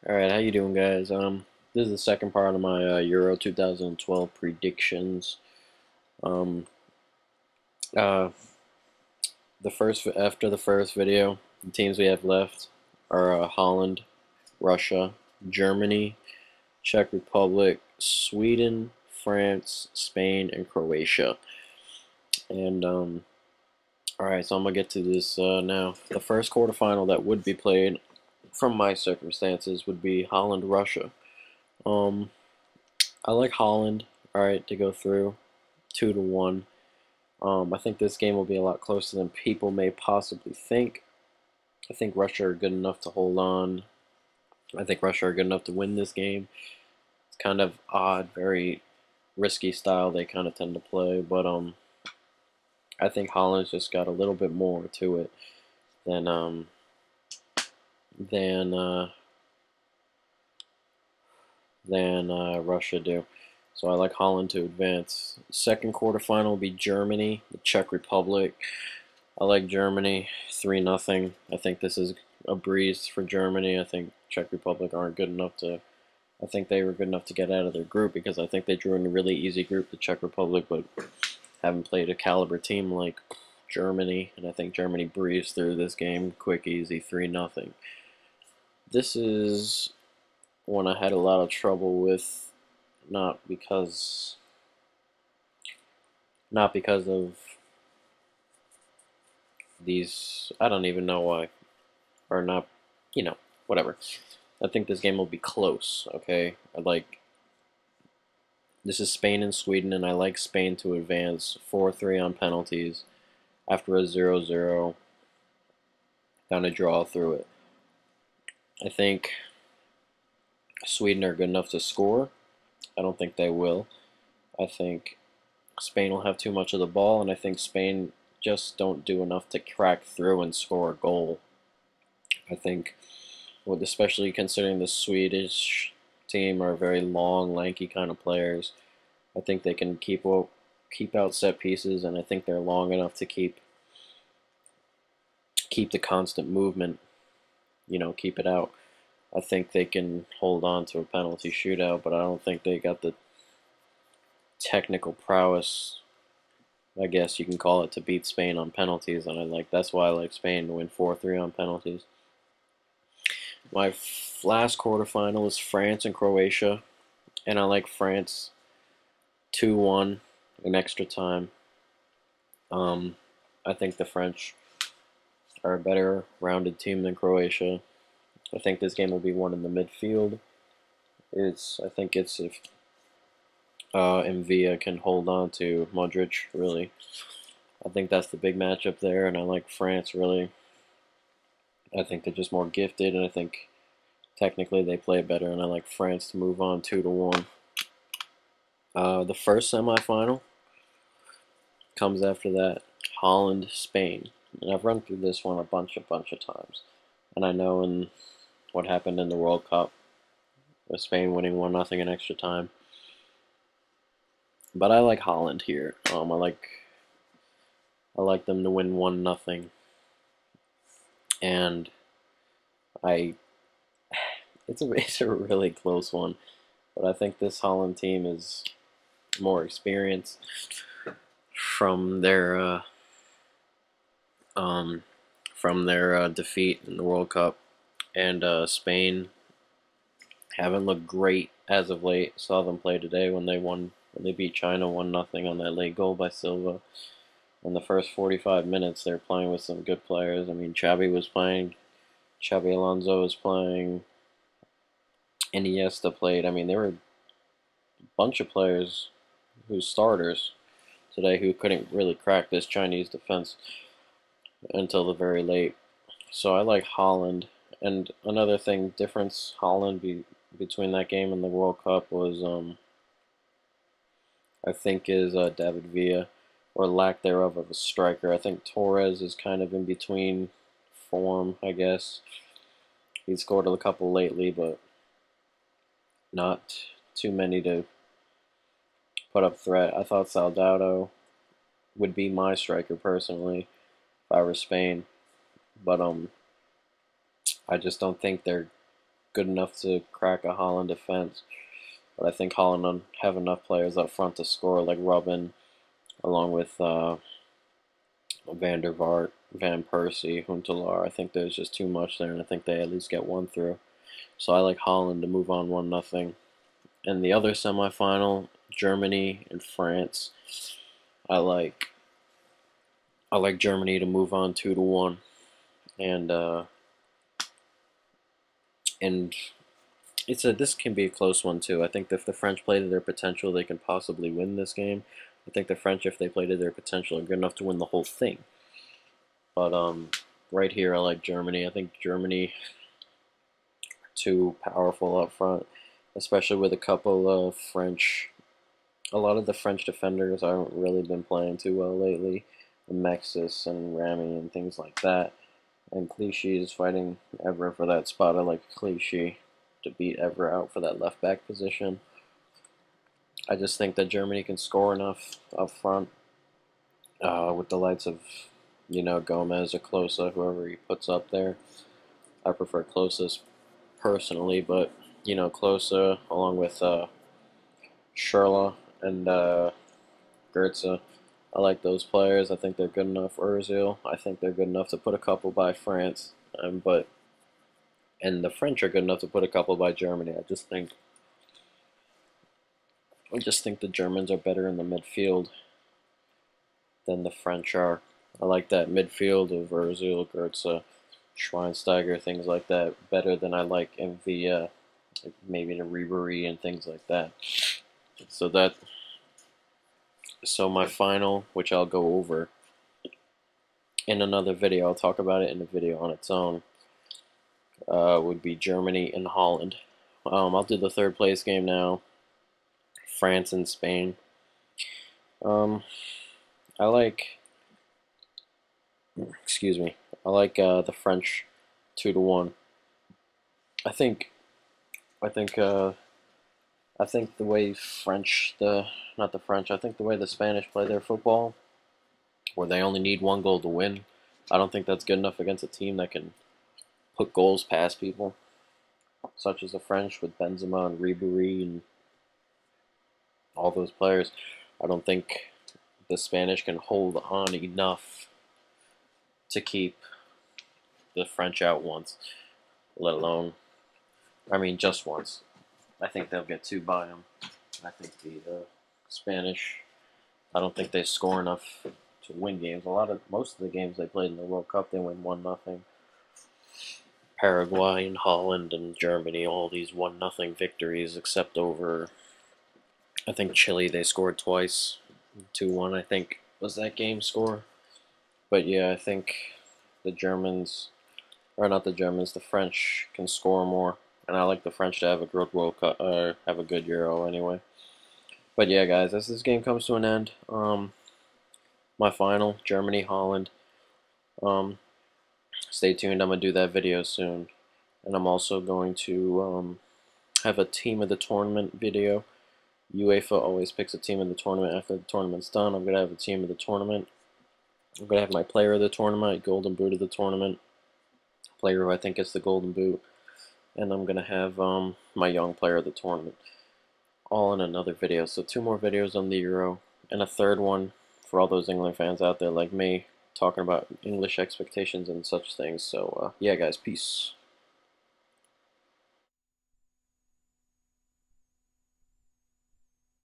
Alright, how you doing, guys? This is the second part of my Euro 2012 predictions. Um, uh, after the first video, the teams we have left are Holland, Russia, Germany, Czech Republic, Sweden, France, Spain, and Croatia. And alright, so I'm gonna get to this now. The first quarterfinal that would be played, from my circumstances, would be Holland, Russia. Um, I like Holland, all right, to go through 2-1. I think this game will be a lot closer than people may possibly think. I think Russia are good enough to hold on. I think Russia are good enough to win this game. It's kind of odd, very risky style they kind of tend to play, but I think Holland's just got a little bit more to it than than uh, Russia do. So I like Holland to advance. Second quarterfinal will be Germany, the Czech Republic. I like Germany 3-0. I think this is a breeze for Germany. I think Czech Republic aren't good enough to. I think they were good enough to get out of their group because I think they drew in a really easy group, the Czech Republic, but haven't played a caliber team like Germany, and I think Germany breezed through this game, quick, easy, 3-0. This is one I had a lot of trouble with, not because not because of these. I don't even know why, or not. Whatever. I think this game will be close. Okay, this is Spain and Sweden, and I like Spain to advance 4-3 on penalties after a 0-0, kind of draw through it. I think Sweden are good enough to score. I don't think they will. I think Spain will have too much of the ball, and I think Spain just don't do enough to crack through and score a goal. I think, especially considering the Swedish team are very long, lanky kind of players, I think they can keep out set pieces, and I think they're long enough to keep the constant movement, keep it out. I think they can hold on to a penalty shootout, but I don't think they got the technical prowess, I guess you can call it, to beat Spain on penalties, and that's why I like Spain to win 4-3 on penalties. My last quarterfinal is France and Croatia, and I like France 2-1 in extra time. I think the French are a better rounded team than Croatia. I think this game will be won in the midfield. I think it's if Mvia can hold on to Modric, really. I think that's the big matchup there, and I like France, really. I think they're just more gifted, and I think technically they play better, and I like France to move on 2-1. The first semifinal comes after that, Holland, Spain. And I've run through this one a bunch of times. And I know in what happened in the World Cup with Spain winning 1-0 in extra time. But I like Holland here. I like them to win 1-0. And it's a really close one. But I think this Holland team is more experienced from their defeat in the World Cup, and Spain haven't looked great as of late. Saw them play today when they beat China 1-0 on that late goal by Silva. In the first 45 minutes, they're playing with some good players. I mean, Xabi was playing, Xabi Alonso was playing, Iniesta played. I mean, there were a bunch of players who's starters today who couldn't really crack this Chinese defense until the very late. So I like Holland. And another thing, difference between that game and the World Cup was, I think, is David Villa, or lack thereof of a striker. I think Torres is kind of in between form, I guess. He's scored a couple lately, but not too many to put up threat. I thought Soldado would be my striker personally if I were Spain, but I just don't think they're good enough to crack a Holland defense. But I think Holland have enough players up front to score, like Robin, along with Van der Vaart, Van Persie, Huntelaar. I think there's just too much there, and I think they at least get one through. So I like Holland to move on 1-0. And the other semifinal, Germany and France. I like Germany to move on 2-1, and and this can be a close one too. I think that if the French play to their potential, they can possibly win this game. I think the French, if they play to their potential, are good enough to win the whole thing. But right here, I like Germany. I think Germany too powerful up front, especially with a couple of French. A lot of the French defenders haven't really been playing too well lately. Mexis and Rami and things like that. And Clichy is fighting Evra for that spot. I like Clichy to beat Evra out for that left back position. I just think that Germany can score enough up front with the likes of, Gomez or Klose, whoever he puts up there. I prefer Klose personally, but Klose along with Schürrle and Goetze. I like those players. I think they're good enough. Ozil, I think they're good enough to put a couple by France, and the French are good enough to put a couple by Germany. I just think the Germans are better in the midfield than the French are. I like that midfield of Ozil, Goetze, Schweinsteiger, things like that, better than I like Via, maybe the Ribery and things like that. So my final, which I'll go over in another video, I'll talk about it in a video on its own, would be Germany and Holland. I'll do the third place game now. France and Spain. I like, excuse me, I like the French 2-1. I think the way I think the way the Spanish play their football, where they only need one goal to win, I don't think that's good enough against a team that can put goals past people, such as the French with Benzema and Ribery and all those players. I don't think the Spanish can hold on enough to keep the French out once, let alone, just once. I think they'll get two by them. I think the Spanish, I don't think they score enough to win games. Most of the games they played in the World Cup, they win 1-0. Paraguay and Holland and Germany, all these 1-0 victories, except over, I think Chile, they scored twice. 2-1, I think, was that game score. But yeah, I think the French can score more. And I like the French to have a good World Cup, have a good Euro anyway. But yeah, guys, as this game comes to an end, my final, Germany, Holland. Stay tuned, I'm going to do that video soon. And I'm also going to have a team of the tournament video. UEFA always picks a team of the tournament after the tournament's done. I'm going to have a team of the tournament. I'm going to have my player of the tournament, golden boot of the tournament, player who I think gets the golden boot, and I'm going to have my young player of the tournament, all in another video. So 2 more videos on the Euro, and a third one for all those England fans out there like me, talking about English expectations and such things. So yeah, guys, peace.